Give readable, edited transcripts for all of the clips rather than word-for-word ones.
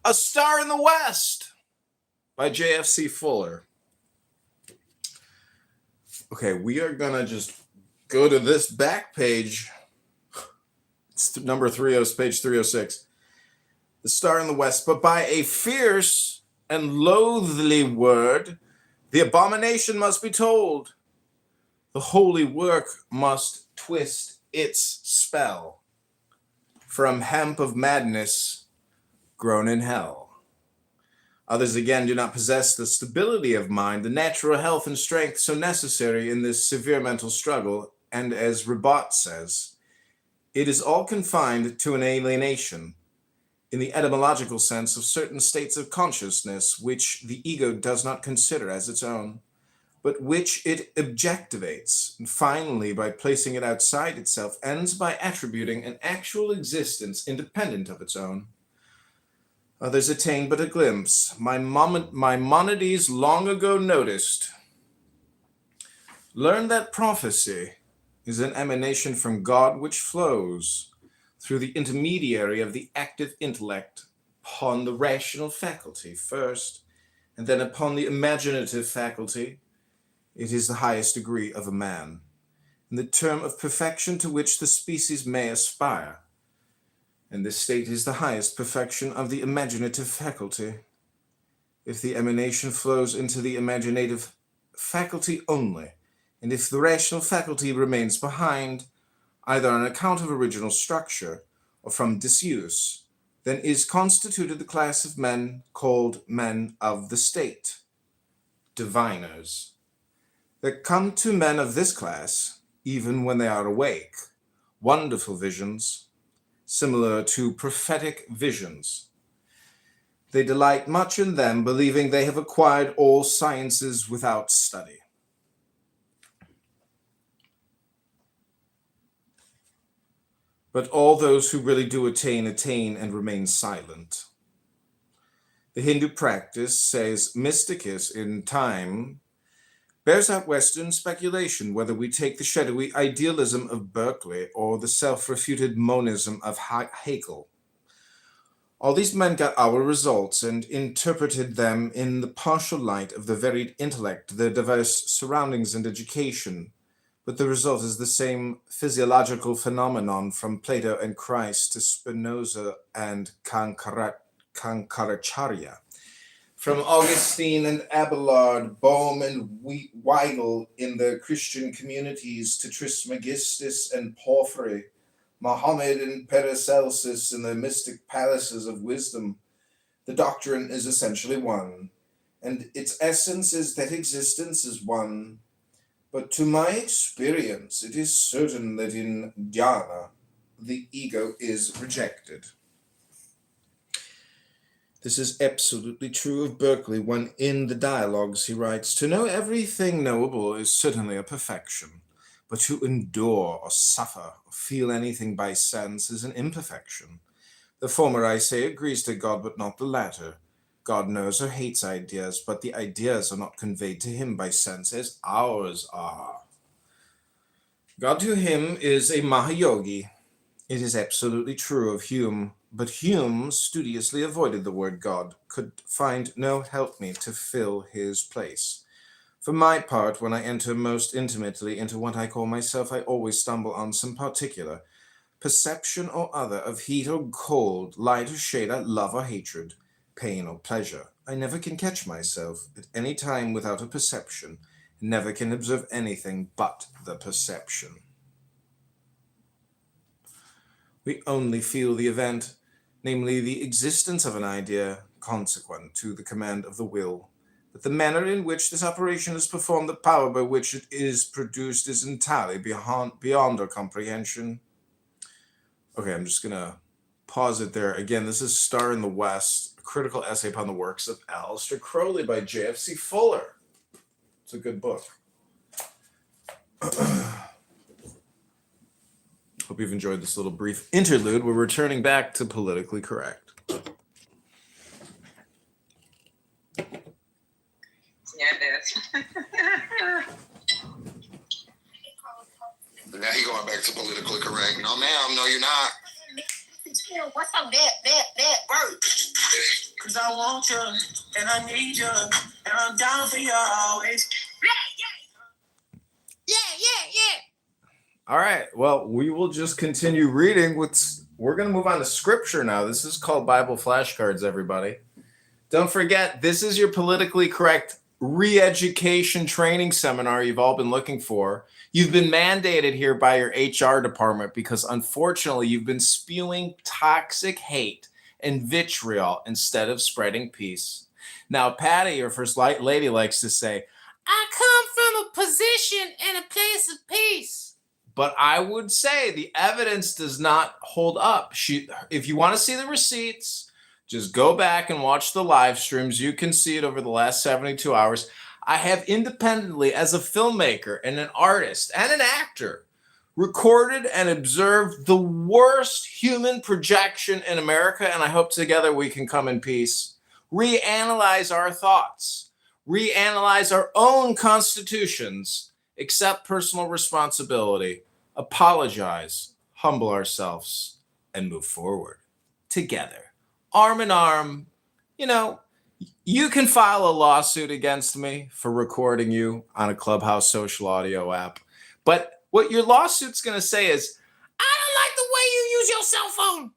A Star in the West by J.F.C. Fuller. Okay, we are going to just go to this back page. It's number 30, page 306. The Star in the West. But by a fierce and loathly word, the abomination must be told. The holy work must twist its spell. From hemp of madness grown in hell. Others again do not possess the stability of mind, the natural health and strength so necessary in this severe mental struggle, and as Ribaut says, it is all confined to an alienation, in the etymological sense, of certain states of consciousness which the ego does not consider as its own, but which it objectivates, and finally, by placing it outside itself, ends by attributing an actual existence independent of its own. Others attain but a glimpse. Maimonides long ago noticed. Learn that prophecy is an emanation from God which flows through the intermediary of the active intellect upon the rational faculty first, and then upon the imaginative faculty. It is the highest degree of a man, and the term of perfection to which the species may aspire. And this state is the highest perfection of the imaginative faculty. If the emanation flows into the imaginative faculty only, and if the rational faculty remains behind, either on account of original structure or from disuse, then is constituted the class of men called men of the state, diviners. There come to men of this class, even when they are awake, wonderful visions, similar to prophetic visions. They delight much in them, believing they have acquired all sciences without study. But all those who really do attain and remain silent. The Hindu practice, says Mysticus in time, bears out Western speculation whether we take the shadowy idealism of Berkeley or the self-refuted monism of Hegel. All these men got our results and interpreted them in the partial light of the varied intellect, their diverse surroundings and education, but the result is the same physiological phenomenon from Plato and Christ to Spinoza and Kankaracharya. From Augustine and Abelard, Bohm and Weigel in the Christian communities to Trismegistus and Porphyry, Mohammed and Paracelsus in the mystic palaces of wisdom, the doctrine is essentially one, and its essence is that existence is one. But to my experience, it is certain that in dhyana, the ego is rejected. This is absolutely true of Berkeley when in the dialogues he writes, to know everything knowable is certainly a perfection, but to endure or suffer or feel anything by sense is an imperfection. The former, I say, agrees to God, but not the latter. God knows or hates ideas, but the ideas are not conveyed to him by sense as ours are. God to him is a Mahayogi. It is absolutely true of Hume, but Hume studiously avoided the word God, could find no helpmeet to fill his place. For my part, when I enter most intimately into what I call myself, I always stumble on some particular perception or other of heat or cold, light or shade, love or hatred, pain or pleasure. I never can catch myself at any time without a perception, never can observe anything but the perception. We only feel the event, namely the existence of an idea, consequent to the command of the will. But the manner in which this operation is performed, the power by which it is produced, is entirely beyond our comprehension. Okay, I'm just going to pause it there. Again, this is Star in the West, a critical essay upon the works of Aleister Crowley by J.F.C. Fuller. It's a good book. Hope you've enjoyed this little brief interlude. We're returning back to Politically Correct. Yeah, it is. Now you're going back to Politically Correct. No, ma'am. No, you're not. What's up, that bird? want you, and I need you, and I'm down for you always. Yeah. All right. Well, we will just continue reading. We're going to move on to scripture now. This is called Bible flashcards, everybody. Don't forget, this is your politically correct re-education training seminar you've all been looking for. You've been mandated here by your HR department because, unfortunately, you've been spewing toxic hate and vitriol instead of spreading peace. Now, Patty, your first lady, likes to say, I come from a position and a place of peace. But I would say the evidence does not hold up. If you want to see the receipts, just go back and watch the live streams. You can see it over the last 72 hours. I have independently, as a filmmaker and an artist and an actor, recorded and observed the worst human projection in America, and I hope together we can come in peace, reanalyze our thoughts, reanalyze our own constitutions, accept personal responsibility, apologize, humble ourselves, and move forward together, arm in arm. You know, you can file a lawsuit against me for recording you on a Clubhouse social audio app. But what your lawsuit's going to say is, I don't like the way you use your cell phone.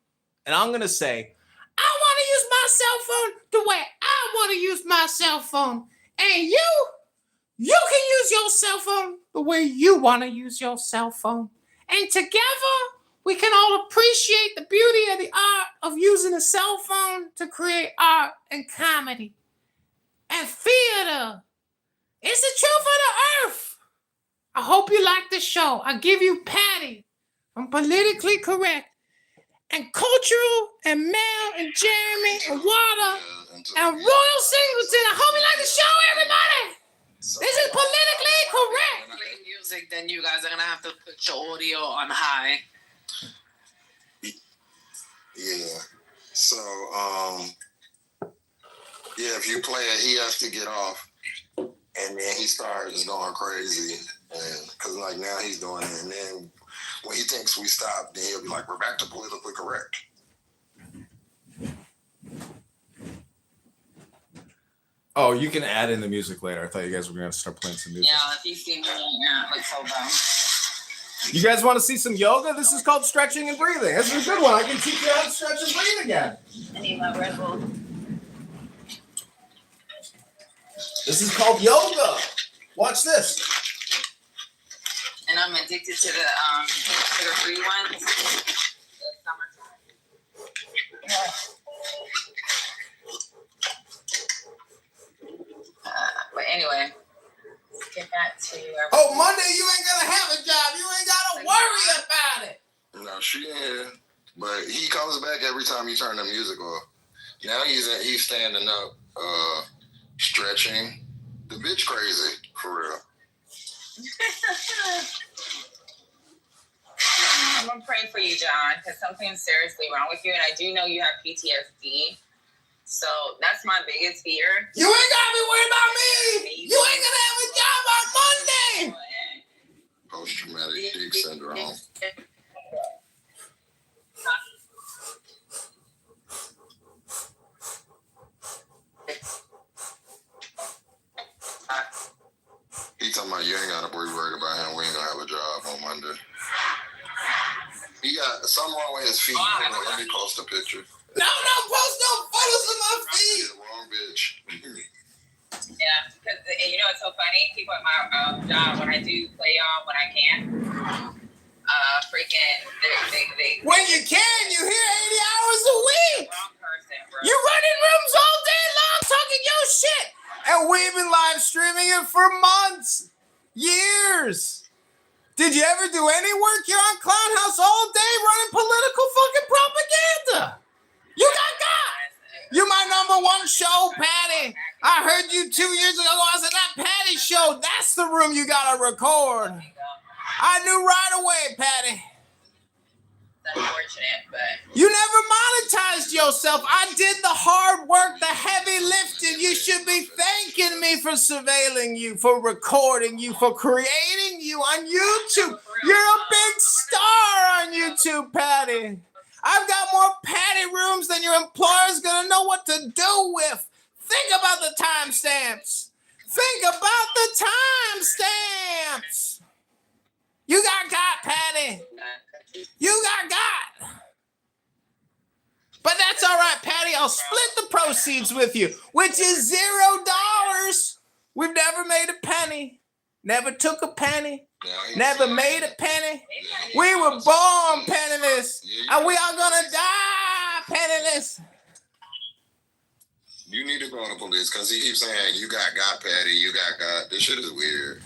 And I'm going to say, I want to use my cell phone the way I want to use my cell phone. And you can use your cell phone the way you want to use your cell phone. And together, we can all appreciate the beauty of the art of using a cell phone to create art and comedy and theater. It's the truth of the earth. I hope you like the show. I give you Patty from Politically Correct and Cultural and Mel and Jeremy and Water and Royal Singleton. I hope you like the show, everybody. This is Politically Correct. When I play music, then you guys are gonna have to put your audio on high. Yeah. So, yeah, if you play it, he has to get off, and then he starts going crazy, and because like now he's doing it, and then when he thinks we stop, then he'll be like, "We're back to politically correct." Oh, you can add in the music later. I thought you guys were going to start playing some music. Yeah, if you see me, yeah, like so dumb. You guys want to see some yoga? This is called stretching and breathing. This is a good one. I can teach you how to stretch and breathe again. I need my Red Bull. This is called yoga. Watch this. And I'm addicted to the sugar-free ones. The summertime. Yeah. But anyway, let's get back to Oh, Monday, you ain't gonna have a job. You ain't gotta worry about it. No, she ain't. But he comes back every time you turn the music off. Now he's standing up, stretching. The bitch crazy, for real. I'm gonna pray for you, John, because something's seriously wrong with you, and I do know you have PTSD. So that's my biggest fear. You ain't gotta be worried about me. You ain't gonna have a job on Monday. Post-traumatic dick syndrome. He talking about you ain't gotta be worried about him. We ain't gonna have a job on Monday. He got something wrong with his feet. Let me post a picture. No, post no photos of my feet. Wrong bitch. Yeah, because you know it's so funny. People at my job, when I do play on when I can, freaking they when you can, you hear 80 hours a week. Wrong person, bro. You're running rooms all day long talking your shit, and we've been live streaming it for months, years. Did you ever do any work here on Clown House all day running political fucking propaganda? You got God. You're my number one show, Patty. I heard you 2 years ago. I said, that Patty show, that's the room you got to record. I knew right away, Patty. It's unfortunate, but... You never monetized yourself. I did the hard work, the heavy lifting. You should be thanking me for surveilling you, for recording you, for creating you on YouTube. You're a big star on YouTube, Patty. I've got more Patty rooms than your employer's gonna know what to do with. Think about the timestamps. Think about the timestamps. You got, Patty. You got. But that's all right, Patty. I'll split the proceeds with you, which is $0. We've never made a penny. Never took a penny. Never made a penny. We were born penniless, and we are gonna die penniless. You need to call the police because he keeps saying, you got Patty, you got. This shit is weird.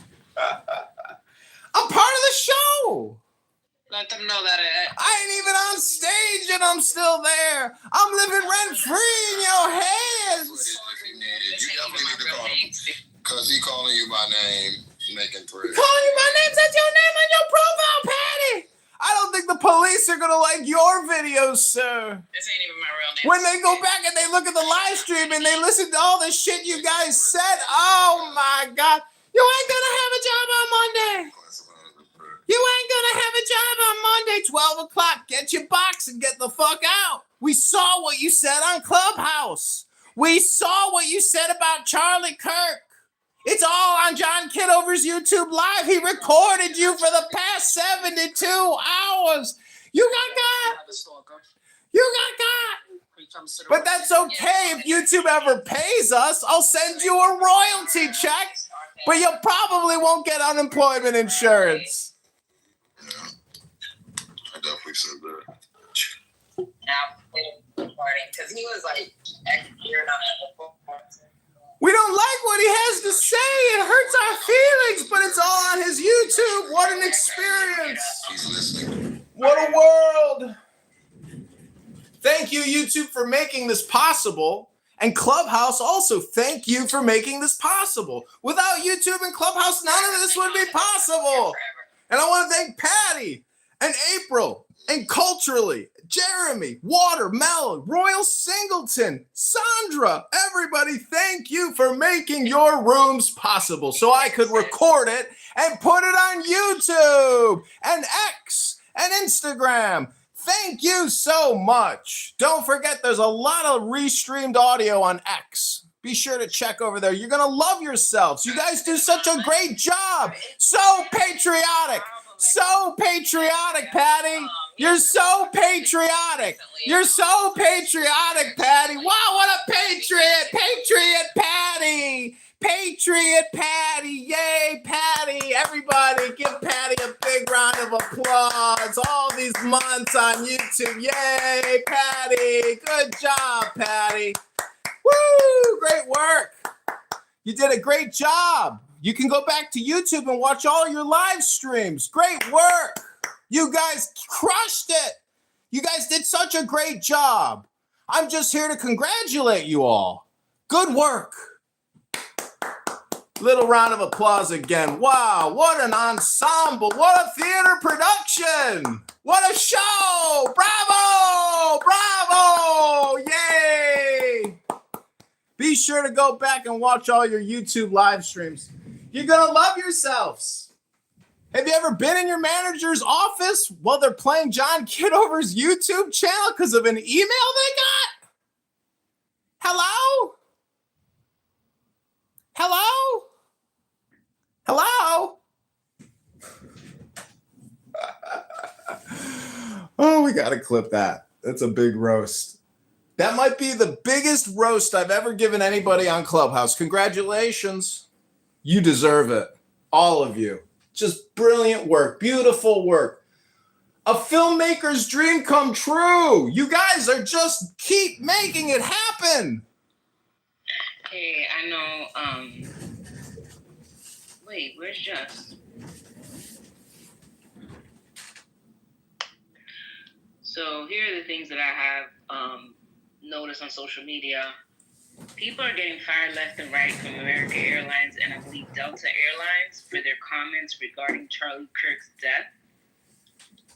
I'm part of the show. Let them know that I ain't even on stage and I'm still there. I'm living rent free in your heads. If you need it, you definitely need to call him. Because he calling you by name, making threats. Calling you by name, that's your name on your profile, Patty. I don't think the police are gonna like your videos, sir. This ain't even my real name. When they go back and they look at the live stream and they listen to all the shit you guys said, oh my God. You ain't gonna have a job on Monday. You ain't gonna have a job on Monday, 12 o'clock. Get your box and get the fuck out. We saw what you said on Clubhouse. We saw what you said about Charlie Kirk. It's all on John Kitover's YouTube Live. He recorded you for the past 72 hours. You got. You got. But that's okay. If YouTube ever pays us, I'll send you a royalty check. But you probably won't get unemployment insurance. Yeah, I definitely said that. Now, because he was like, you're not at the We don't like what he has to say. It hurts our feelings, but it's all on his YouTube. What an experience. He's listening. What a world. Thank you, YouTube, for making this possible. And Clubhouse also, thank you for making this possible. Without YouTube and Clubhouse, none of this would be possible. And I want to thank Patty and April and Culturally, Jeremy, Watermelon, Royal Singleton, Sandra, everybody, thank you for making your rooms possible so I could record it and put it on YouTube and X and Instagram. Thank you so much. Don't forget, there's a lot of restreamed audio on X. Be sure to check over there. You're going to love yourselves. You guys do such a great job. So patriotic. So patriotic, Patty. You're so patriotic. You're so patriotic, Patty. Wow, what a patriot. Patriot Patty. Patriot Patty. Yay, Patty. Everybody give Patty a big round of applause. All these months on YouTube. Yay, Patty. Good job, Patty. Woo, great work. You did a great job. You can go back to YouTube and watch all your live streams. Great work. You guys crushed it. You guys did such a great job. I'm just here to congratulate you all. Good work. Little round of applause again. Wow, what an ensemble. What a theater production. What a show. Bravo. Bravo. Yay. Be sure to go back and watch all your YouTube live streams. You're going to love yourselves. Have you ever been in your manager's office while they're playing John Kitover's YouTube channel because of an email they got? Hello? Hello? Hello? Oh, we got to clip that. That's a big roast. That might be the biggest roast I've ever given anybody on Clubhouse. Congratulations. You deserve it. All of you. Just brilliant work. Beautiful work. A filmmaker's dream come true. You guys are just keep making it happen. Hey, I know, wait, where's Just? So here are the things that I have noticed on social media. People are getting fired left and right from American Airlines and I believe Delta Airlines for their comments regarding Charlie Kirk's death.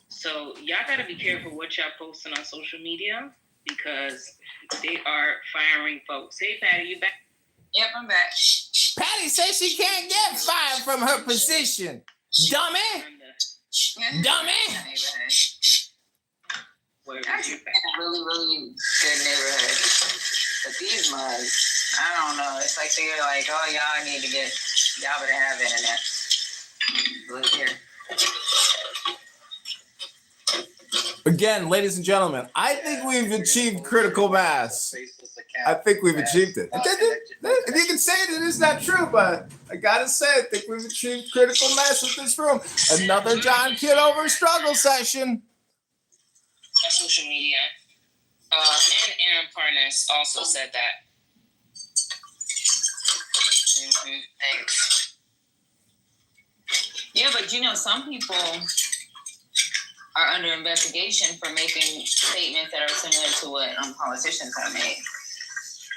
So y'all got to be careful what y'all posting on social media because they are firing folks. Hey, Patty, you back? Yep, I'm back. Patty says she can't get fired from her position. Dummy. Dummy. Actually, in a really, really good neighborhood. But these mugs, I don't know. It's like they're like, oh, y'all need to get, y'all better have internet. Look here. Again, ladies and gentlemen, I think we've achieved critical mass. I think we've achieved it. If you can say it is not true, but I gotta say, I think we've achieved critical mass with this room. Another John Kitover struggle session. On social media. And Aaron Parnas also said that. Thanks. Yeah, but you know, some people are under investigation for making statements that are similar to what politicians have made.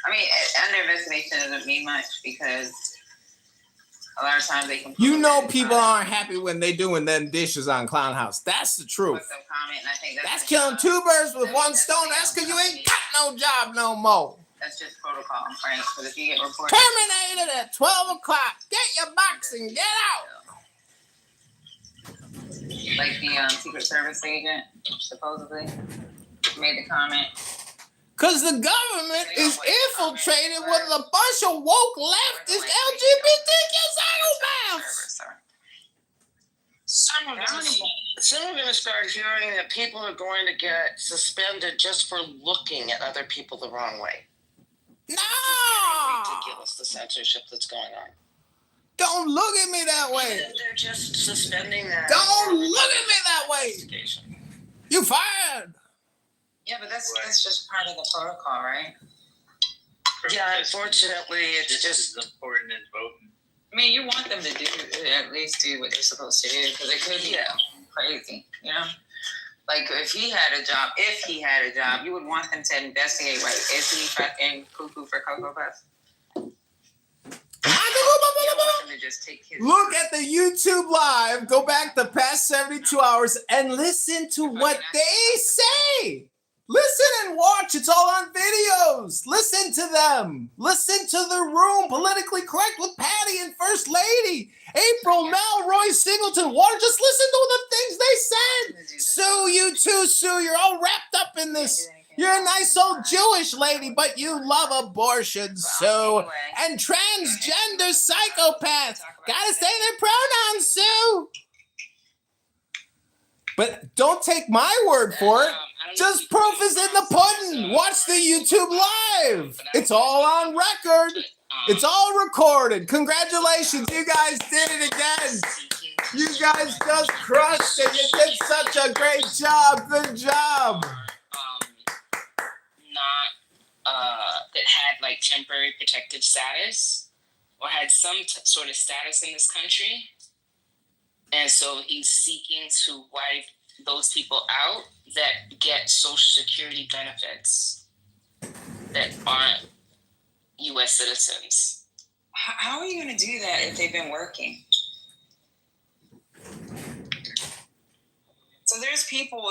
I mean, under investigation doesn't mean much because a lot of times they can. You know, people aren't happy when they doing them dishes on Clown House. That's the truth. Comment, and I think that's killing two birds with one stone. That's because you ain't got no job no more. That's just protocol, Frank. Because if you get reported, terminated at 12 o'clock. Get your box and get out. Like the Secret Service agent supposedly made the comment. Because the government is infiltrated with a bunch of woke leftist LGBTQ psychopaths. Some are going to start hearing that people are going to get suspended just for looking at other people the wrong way. No! It's ridiculous, the censorship that's going on. Don't look at me that way. They're just suspending that. Don't look at me that way. You fired. Yeah, but that's just part of the protocol, right? Yeah, unfortunately, it's just as important as voting. I mean, you want them to at least do what they're supposed to do because it could be crazy, you know? Like if he had a job, you would want them to investigate. Like, is he fucking cuckoo for Cocoa Puffs? Look at the YouTube live. Go back the past 72 hours and listen to what they say. Listen and watch. It's all on videos. Listen to them. Listen to the room. Politically correct with Patty and First Lady. April, Mel, Roy Singleton, Water. Just listen to the things they said. Sue, you too, Sue. You're all wrapped up in this. You're a nice old Jewish lady, but you love abortion, Sue. And transgender psychopaths. Gotta say their pronouns, Sue. But don't take my word for it. Just proof is in the pudding. Watch the YouTube live. It's all on record. It's all recorded. Congratulations. You guys did it again. You guys just crushed it. You did such a great job. Good job. That had like temporary protective status or had some sort of status in this country. And so he's seeking to wipe those people out that get Social Security benefits that aren't U.S. citizens. How are you going to do that if they've been working? So there's people that